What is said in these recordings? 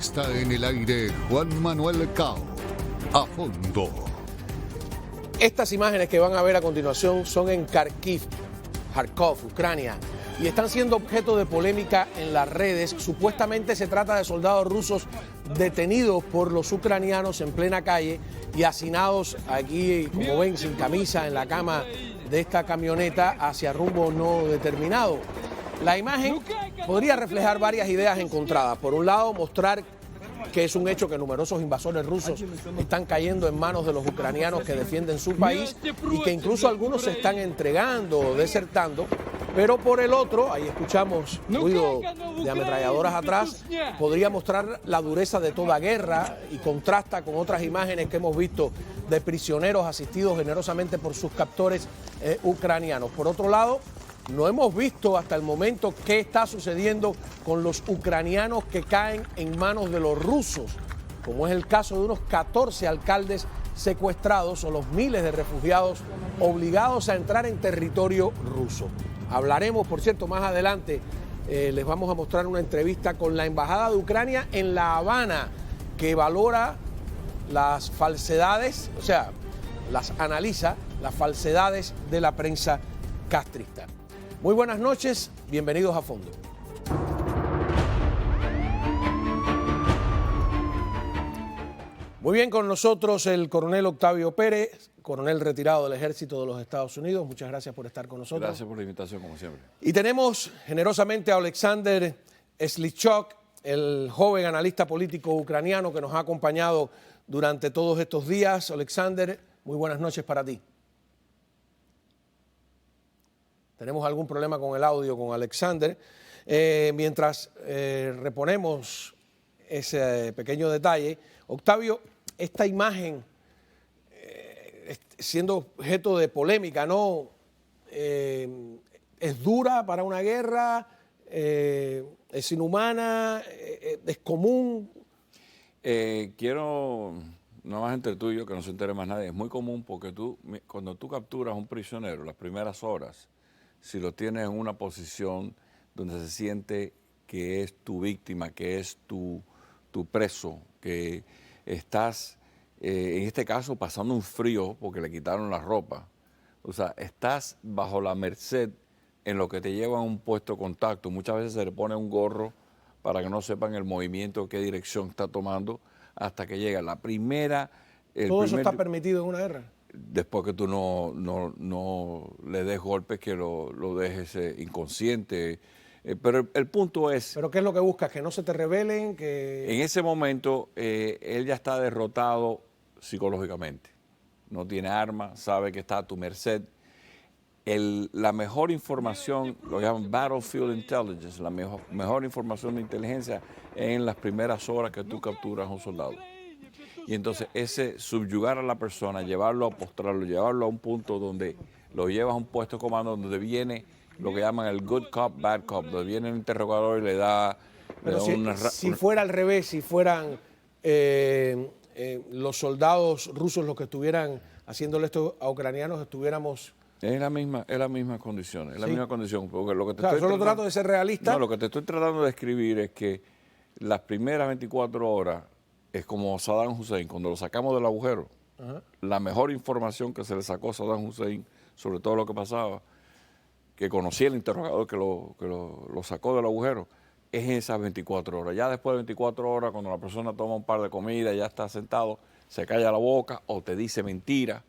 Está en el aire Juan Manuel Cao. A fondo. Estas imágenes que van a ver a continuación son en Kharkov, Ucrania, y están siendo objeto de polémica en las redes. Supuestamente se trata de soldados rusos detenidos por los ucranianos en plena calle y hacinados aquí, como ven, sin camisa en la cama de esta camioneta hacia rumbo no determinado. La imagen podría reflejar varias ideas encontradas. Por un lado, mostrar que es un hecho que numerosos invasores rusos están cayendo en manos de los ucranianos que defienden su país y que incluso algunos se están entregando o desertando. Pero por el otro, ahí escuchamos ruido de ametralladoras atrás, podría mostrar la dureza de toda guerra y contrasta con otras imágenes que hemos visto de prisioneros asistidos generosamente por sus captores ucranianos. Por otro lado, no hemos visto hasta el momento qué está sucediendo con los ucranianos que caen en manos de los rusos, como es el caso de unos 14 alcaldes secuestrados o los miles de refugiados obligados a entrar en territorio ruso. Hablaremos, por cierto, más adelante, les vamos a mostrar una entrevista con la Embajada de Ucrania en La Habana, que valora las falsedades, o sea, las analiza, las falsedades de la prensa castrista. Muy buenas noches, bienvenidos a Fondo. Muy bien, con nosotros el coronel Octavio Pérez, coronel retirado del Ejército de los Estados Unidos. Muchas gracias por estar con nosotros. Gracias por la invitación, como siempre. Y tenemos generosamente a Oleksandr Slichok, el joven analista político ucraniano que nos ha acompañado durante todos estos días. Oleksandr, muy buenas noches para ti. Tenemos algún problema con el audio con Oleksandr. Mientras reponemos ese pequeño detalle, Octavio, esta imagen siendo objeto de polémica, ¿no? ¿Es dura para una guerra? ¿Es inhumana? ¿Es común? Quiero, no más entre tú y yo, que no se entere más nadie, es muy común porque cuando tú capturas a un prisionero, las primeras horas, si lo tienes en una posición donde se siente que es tu víctima, que es tu preso, que estás, en este caso, pasando un frío porque le quitaron la ropa. O sea, estás bajo la merced en lo que te lleva a un puesto de contacto. Muchas veces se le pone un gorro para que no sepan el movimiento, qué dirección está tomando, hasta que llega la primera... ¿Todo eso está permitido en una guerra? Después que tú no le des golpes, que lo dejes inconsciente. Pero el punto es... ¿Pero qué es lo que buscas? ¿Que no se te rebelen? Que... En ese momento, él ya está derrotado psicológicamente. No tiene armas, sabe que está a tu merced. La mejor información, lo llaman Battlefield Intelligence, la mejor información de inteligencia en las primeras horas que tú capturas a un soldado. Y entonces ese subyugar a la persona, llevarlo a postrarlo, llevarlo a un punto donde lo llevas a un puesto de comando, donde viene lo que llaman el good cop, bad cop, donde viene el interrogador y le da... Pero si fuera al revés, si fueran los soldados rusos los que estuvieran haciéndole esto a ucranianos, estuviéramos... Es la misma condición, es la misma condición. Porque lo que solo trato de ser realista. No, lo que te estoy tratando de describir es que las primeras 24 horas es como Saddam Hussein, cuando lo sacamos del agujero. La mejor información que se le sacó a Saddam Hussein sobre todo lo que pasaba, que conocía el interrogador que lo sacó del agujero, es esas 24 horas. Ya después de 24 horas, cuando la persona toma un par de comida, ya está sentado, se calla la boca o te dice mentira.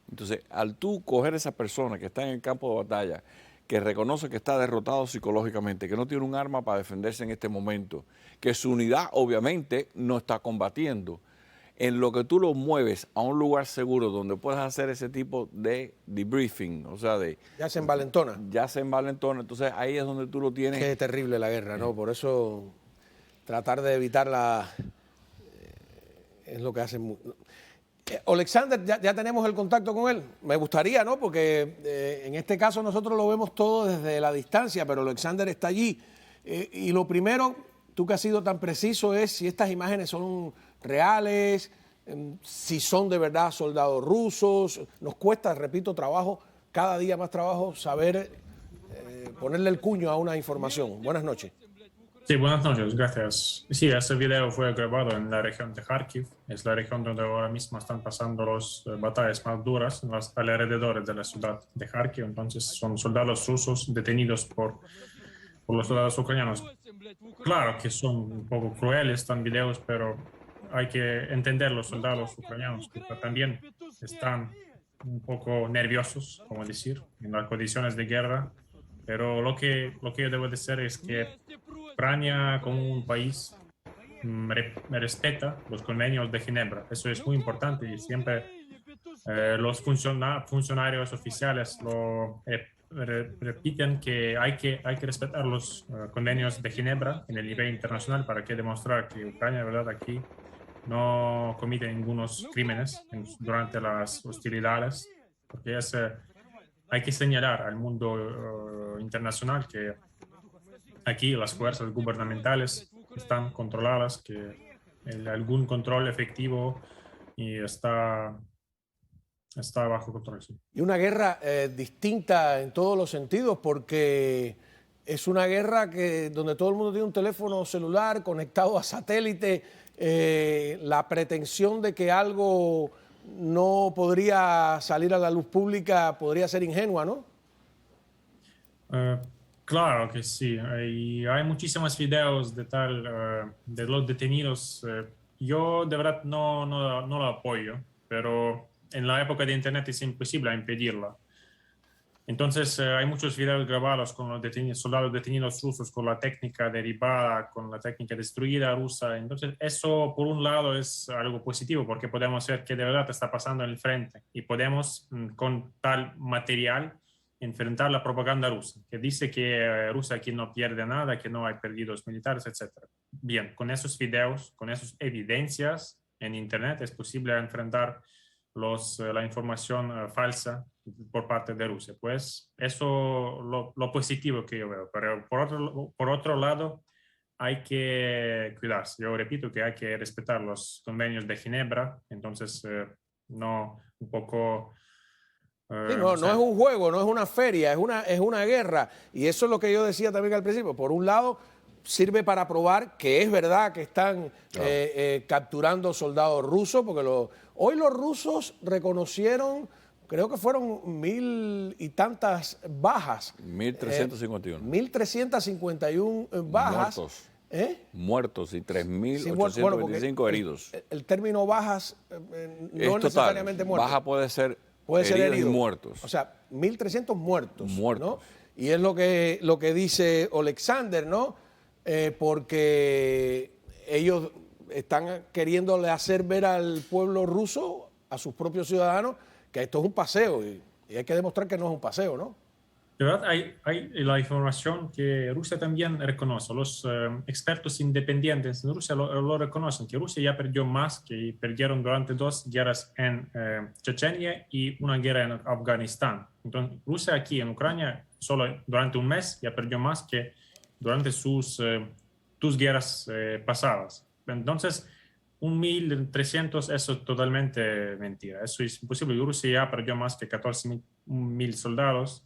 Entonces, al tú coger a esa persona que está en el campo de batalla, que reconoce que está derrotado psicológicamente, que no tiene un arma para defenderse en este momento, que su unidad obviamente no está combatiendo, en lo que tú lo mueves a un lugar seguro donde puedas hacer ese tipo de debriefing, o sea, ya se envalentona. Ya se envalentona, entonces ahí es donde tú lo tienes. Qué terrible la guerra, ¿no? Por eso tratar de evitarla es lo que hacen... Oleksandr, ¿ya tenemos el contacto con él? Me gustaría, ¿no? Porque en este caso nosotros lo vemos todo desde la distancia, pero Oleksandr está allí. Y lo primero, tú que has sido tan preciso, es si estas imágenes son reales, si son de verdad soldados rusos. Nos cuesta, repito, trabajo, cada día más trabajo, saber ponerle el cuño a una información. Buenas noches. Sí, buenas noches, gracias. Sí, ese video fue grabado en la región de Kharkiv. Es la región donde ahora mismo están pasando las batallas más duras en los alrededores de la ciudad de Kharkiv. Entonces son soldados rusos detenidos por los soldados ucranianos. Claro que son un poco crueles estos videos, pero hay que entender los soldados ucranianos que también están un poco nerviosos, como decir, en las condiciones de guerra. Pero lo que yo debo decir es que Ucrania como un país respeta los convenios de Ginebra. Eso es muy importante y siempre los funcionarios oficiales lo repiten que hay que respetar los convenios de Ginebra en el nivel internacional para que demostrar que Ucrania, de verdad, aquí no comete ningunos crímenes durante las hostilidades, porque hay que señalar al mundo internacional que aquí las fuerzas gubernamentales están controladas, que algún control efectivo y está bajo control. Sí. Y una guerra distinta en todos los sentidos, porque es una guerra donde todo el mundo tiene un teléfono celular conectado a satélite, la pretensión de que algo no podría salir a la luz pública podría ser ingenua, ¿no? Claro que sí, hay muchísimos videos de los detenidos. Yo de verdad no lo apoyo, pero en la época de Internet es imposible impedirla. Entonces hay muchos videos grabados con los soldados detenidos rusos con la técnica derivada, con la técnica destruida rusa. Entonces eso por un lado es algo positivo porque podemos ver que de verdad está pasando en el frente y podemos con tal material enfrentar la propaganda rusa, que dice que Rusia aquí no pierde nada, que no hay perdidos militares, etc. Bien, con esos videos, con esas evidencias en Internet es posible enfrentar la información falsa por parte de Rusia. Pues eso lo positivo que yo veo. Pero por otro lado, hay que cuidarse. Yo repito que hay que respetar los convenios de Ginebra. Entonces, no un poco... Sí, no es un juego, no es una feria, es una guerra. Y eso es lo que yo decía también al principio. Por un lado, sirve para probar que es verdad que están capturando soldados rusos, porque hoy los rusos reconocieron, creo que fueron 1000 y tantas bajas. 1.351. 1.351 bajas. Muertos. Muertos y 3.825 heridos. El término bajas no es necesariamente muertos. Baja puede ser herido y muertos. O sea, 1.300 muertos. Muertos. ¿no? Y es lo que dice Alexander, ¿no? Porque ellos están queriéndole hacer ver al pueblo ruso, a sus propios ciudadanos, que esto es un paseo. Y hay que demostrar que no es un paseo, ¿no? De verdad, hay la información que Rusia también reconoce. Los expertos independientes en Rusia lo reconocen, que Rusia ya perdió más que perdieron durante 2 guerras en Chechenia y una guerra en Afganistán. Entonces, Rusia aquí en Ucrania, solo durante un mes, ya perdió más que durante sus guerras pasadas. Entonces, 1.300, eso es totalmente mentira. Eso es imposible. Rusia ya perdió más que 14.000 soldados.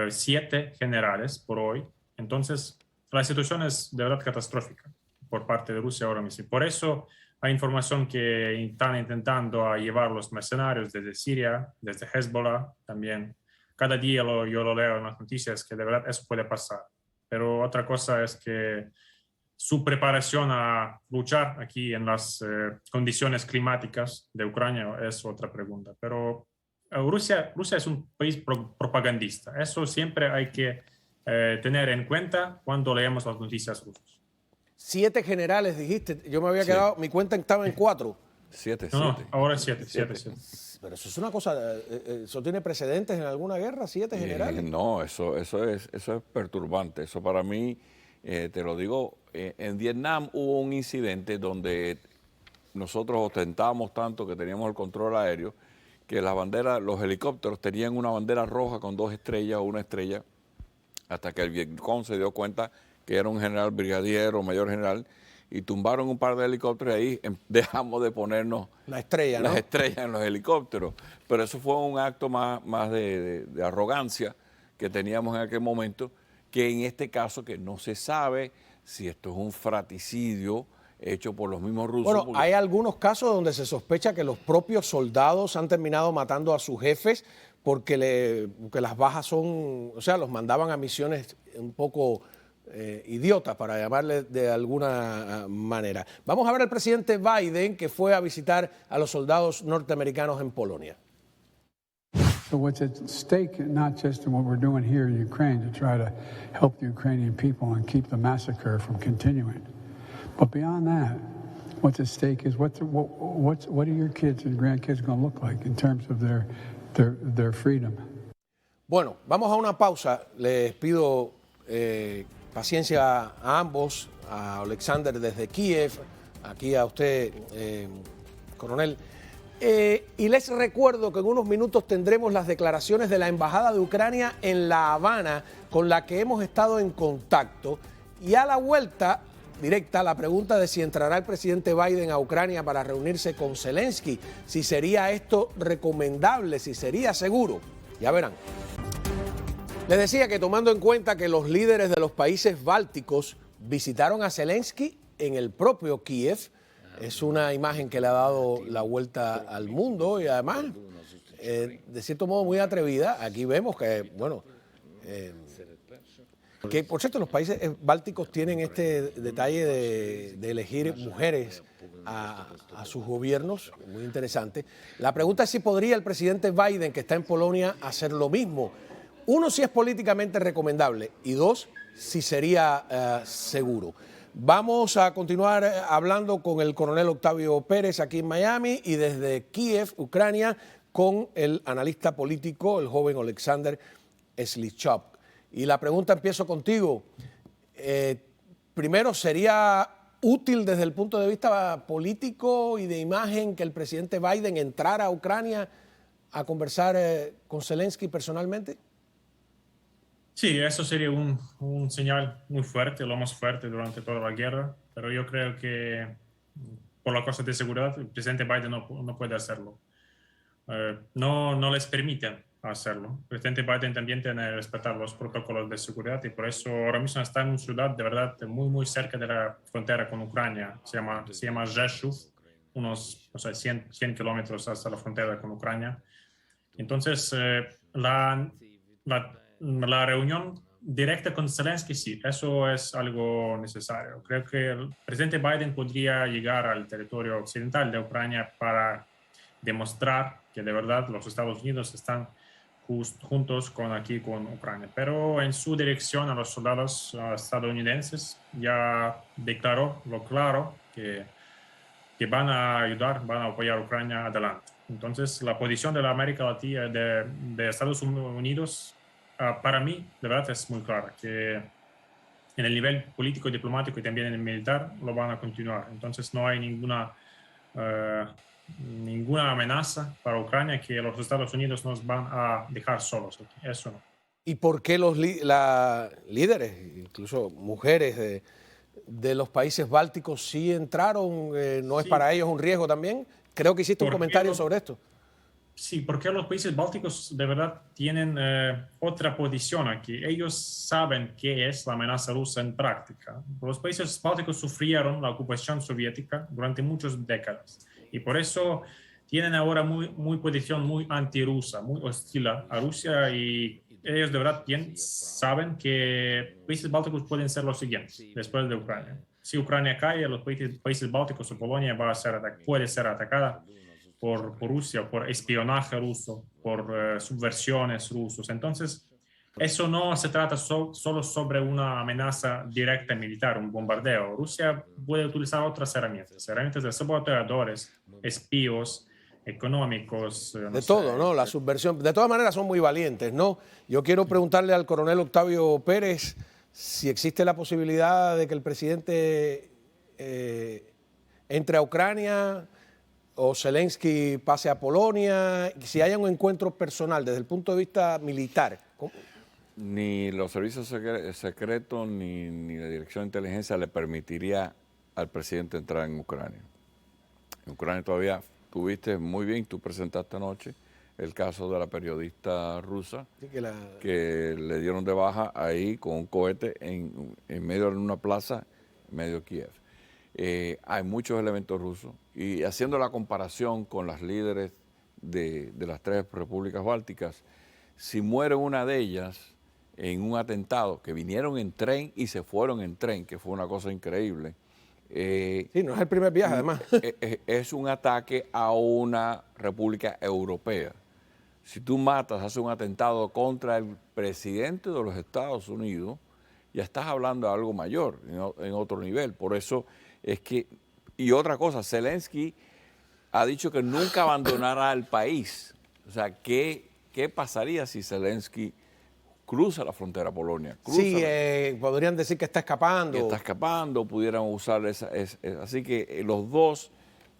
7 generales por hoy. Entonces, la situación es de verdad catastrófica por parte de Rusia ahora mismo. Por eso hay información que están intentando llevar los mercenarios desde Siria, desde Hezbollah también. Cada día yo lo leo en las noticias que de verdad eso puede pasar. Pero otra cosa es que su preparación a luchar aquí en las condiciones climáticas de Ucrania es otra pregunta. Pero Rusia es un país propagandista. Eso siempre hay que tener en cuenta cuando leemos las noticias rusas. 7 generales, dijiste. Yo me había quedado, mi cuenta estaba en 4. 7. No, ahora 7. Pero eso es una cosa, ¿eso tiene precedentes en alguna guerra, 7 generales? No, eso es perturbante. Eso para mí, te lo digo, en Vietnam hubo un incidente donde nosotros ostentábamos tanto que teníamos el control aéreo, que los helicópteros tenían una bandera roja con 2 estrellas o una estrella, hasta que el Vietcong se dio cuenta que era un general brigadier o mayor general, y tumbaron un par de helicópteros y ahí dejamos de ponernos las estrellas en los helicópteros. Pero eso fue un acto más de arrogancia que teníamos en aquel momento, que en este caso que no se sabe si esto es un fratricidio hecho por los mismos rusos. Bueno, porque hay algunos casos donde se sospecha que los propios soldados han terminado matando a sus jefes porque las bajas son, o sea, los mandaban a misiones un poco idiotas, para llamarle de alguna manera. Vamos a ver al presidente Biden, que fue a visitar a los soldados norteamericanos en Polonia. So what's at stake, not just in what we're doing here in Ukraine to try to help the Ukrainian people and keep the massacre from continuing, but beyond that, what's at stake is what are your kids and grandkids going to look like in terms of their freedom. Bueno, vamos a una pausa. Les pido paciencia a ambos, a Alexander desde Kiev, aquí a usted, coronel. Y les recuerdo que en unos minutos tendremos las declaraciones de la Embajada de Ucrania en La Habana, con la que hemos estado en contacto. Y a la vuelta directa, la pregunta de si entrará el presidente Biden a Ucrania para reunirse con Zelensky, si sería esto recomendable, si sería seguro. Ya verán. Les decía que tomando en cuenta que los líderes de los países bálticos visitaron a Zelensky en el propio Kiev, es una imagen que le ha dado la vuelta al mundo y además, de cierto modo, muy atrevida. Aquí vemos que, bueno, que por cierto los países bálticos tienen este detalle de elegir mujeres a sus gobiernos, muy interesante. La pregunta es si podría el presidente Biden, que está en Polonia, hacer lo mismo. Uno, si es políticamente recomendable, y dos, si sería seguro. Vamos a continuar hablando con el coronel Octavio Pérez aquí en Miami y desde Kiev, Ucrania, con el analista político, el joven Alexander Slichov. Y la pregunta, empiezo contigo. Primero, ¿sería útil desde el punto de vista político y de imagen que el presidente Biden entrara a Ucrania a conversar con Zelensky personalmente? Sí, eso sería un señal muy fuerte, lo más fuerte durante toda la guerra, pero yo creo que por la cosa de seguridad el presidente Biden no puede hacerlo. No les permiten hacerlo. El presidente Biden también tiene que respetar los protocolos de seguridad y por eso ahora mismo está en una ciudad de verdad muy cerca de la frontera con Ucrania. Se llama Rzeszów, unos 100 kilómetros hasta la frontera con Ucrania. Entonces, la reunión directa con Zelensky, sí, eso es algo necesario. Creo que el presidente Biden podría llegar al territorio occidental de Ucrania para demostrar que de verdad los Estados Unidos están juntos con Ucrania. Pero en su dirección a los soldados estadounidenses ya declaró lo claro que van a ayudar, van a apoyar a Ucrania adelante. Entonces, la posición de la América Latina, de Estados Unidos, para mí, de verdad, es muy clara, que en el nivel político y diplomático y también en el militar lo van a continuar. Entonces, no hay ninguna amenaza para Ucrania que los Estados Unidos nos van a dejar solos aquí. Eso no. ¿Y por qué los líderes, incluso mujeres de los países bálticos, sí entraron? ¿No es para ellos un riesgo también? Creo que hiciste un comentario sobre esto. Sí, porque los países bálticos de verdad tienen otra posición aquí. Ellos saben qué es la amenaza rusa en práctica. Los países bálticos sufrieron la ocupación soviética durante muchas décadas y por eso tienen ahora muy posición muy antirrusa, muy hostil a Rusia y ellos de verdad saben que países bálticos pueden ser los siguientes después de Ucrania. Si Ucrania cae, los países bálticos o Polonia puede ser atacada por Rusia, por espionaje ruso, por subversiones rusos. Entonces, eso no se trata solo sobre una amenaza directa militar, un bombardeo. Rusia puede utilizar otras herramientas de saboteadores, espíos, económicos. De todo, ¿no? La subversión. De todas maneras son muy valientes, ¿no? Yo quiero preguntarle al coronel Octavio Pérez si existe la posibilidad de que el presidente entre a Ucrania o Zelensky pase a Polonia, si haya un encuentro personal desde el punto de vista militar. ¿Cómo? Ni los servicios secretos ni la Dirección de Inteligencia le permitiría al presidente entrar en Ucrania. En Ucrania todavía tuviste muy bien, tú presentaste anoche el caso de la periodista rusa, sí, que le dieron de baja ahí con un cohete en medio de una plaza Kiev. Hay muchos elementos rusos y haciendo la comparación con las líderes de las 3 repúblicas bálticas, si muere una de ellas en un atentado, que vinieron en tren y se fueron en tren, que fue una cosa increíble. Sí, no es el primer viaje, además. Es un ataque a una república europea. Si tú matas, haces un atentado contra el presidente de los Estados Unidos, ya estás hablando de algo mayor, en otro nivel. Por eso es que, y otra cosa, Zelensky ha dicho que nunca abandonará el país. O sea, ¿qué pasaría si Zelensky cruza la frontera a Polonia? Podrían decir que está escapando. Que está escapando, pudieran usar así que los dos,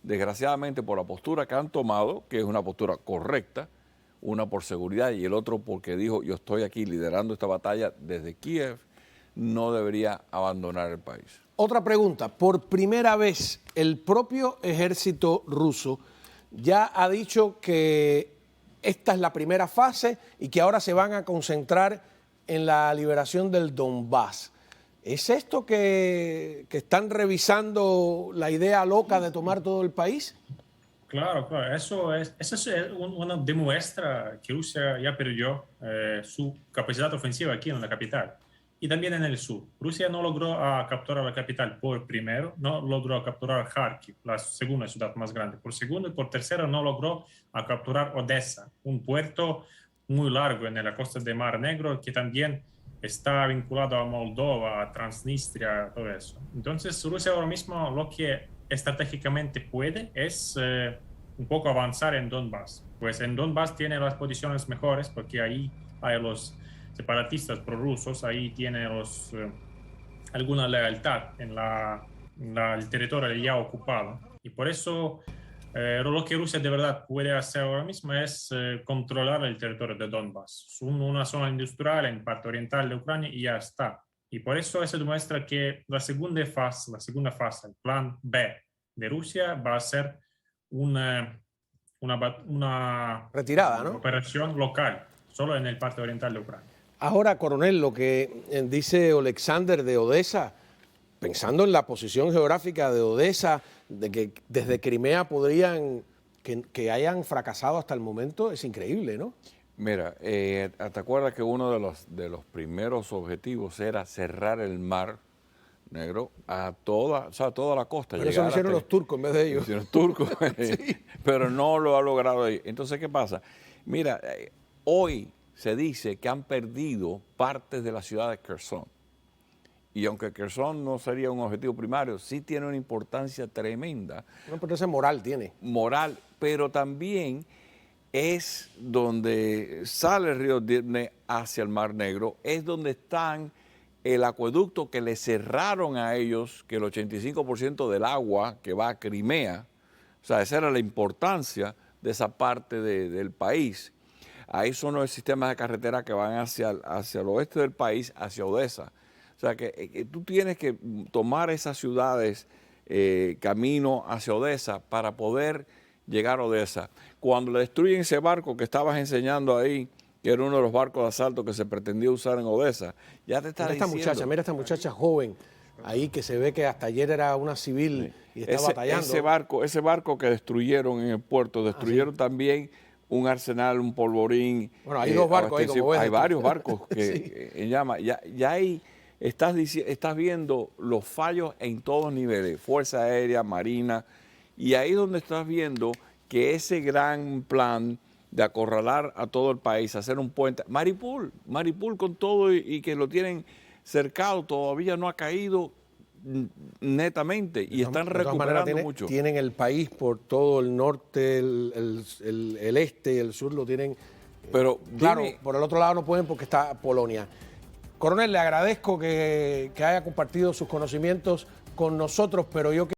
desgraciadamente por la postura que han tomado, que es una postura correcta, una por seguridad y el otro porque dijo, yo estoy aquí liderando esta batalla desde Kiev, no debería abandonar el país. Otra pregunta, por primera vez el propio ejército ruso ya ha dicho que esta es la primera fase y que ahora se van a concentrar en la liberación del Donbass. ¿Es esto que están revisando la idea loca de tomar todo el país? Claro, eso una demuestra que Rusia ya perdió su capacidad ofensiva aquí en la capital y también en el sur. Rusia no logró capturar la capital por primero, no logró capturar Kharkiv, la segunda ciudad más grande, por segundo y por tercero no logró capturar Odessa, un puerto muy largo en la costa del Mar Negro que también está vinculado a Moldova, a Transnistria, todo eso. Entonces Rusia ahora mismo lo que estratégicamente puede es un poco avanzar en Donbass. Pues en Donbass tiene las posiciones mejores porque ahí hay los separatistas prorrusos, ahí tiene alguna lealtad en el territorio ya ocupado. Y por eso lo que Rusia de verdad puede hacer ahora mismo es controlar el territorio de Donbass, una zona industrial en parte oriental de Ucrania y ya está. Y por eso se demuestra que la segunda fase, el plan B de Rusia, va a ser una retirada, ¿no? Operación local, solo en el parte oriental de Ucrania. Ahora, coronel, lo que dice Oleksandr de Odessa, pensando en la posición geográfica de Odessa, de que desde Crimea podrían, que hayan fracasado hasta el momento, es increíble, ¿no? Mira, ¿te acuerdas que uno de los primeros objetivos era cerrar el Mar Negro a toda la costa? Pero eso lo hicieron los turcos en vez de ellos. Hicieron los turcos, sí. Pero no lo ha logrado ahí. Entonces, ¿qué pasa? Mira, hoy se dice que han perdido partes de la ciudad de Kherson. Y aunque Kherson no sería un objetivo primario, sí tiene una importancia tremenda. Una importancia moral tiene. Moral, pero también es donde sale el río Dnepr hacia el Mar Negro, es donde están el acueducto que le cerraron a ellos, que el 85% del agua que va a Crimea, o sea, esa era la importancia de esa parte del país. Ahí son los sistemas de carretera que van hacia el oeste del país, hacia Odessa. O sea, que tú tienes que tomar esas ciudades camino hacia Odessa para poder llegar a Odessa. Cuando le destruyen ese barco que estabas enseñando ahí, que era uno de los barcos de asalto que se pretendía usar en Odessa, ya te está diciendo... Mira esta muchacha joven ahí que se ve que hasta ayer era una civil y está batallando. Ese barco que destruyeron en el puerto, destruyeron también un arsenal, un polvorín. Bueno, hay dos barcos ahí, como ves. Hay varios barcos que en llama. Ya ahí estás viendo los fallos en todos niveles, Fuerza Aérea, Marina, y ahí donde estás viendo que ese gran plan de acorralar a todo el país, hacer un puente, Mariupol con todo y que lo tienen cercado, todavía no ha caído netamente y están recuperando mucho. Tienen el país por todo el norte, el este y el sur lo tienen. Pero claro, por el otro lado no pueden porque está Polonia. Coronel, le agradezco que haya compartido sus conocimientos con nosotros, pero yo quiero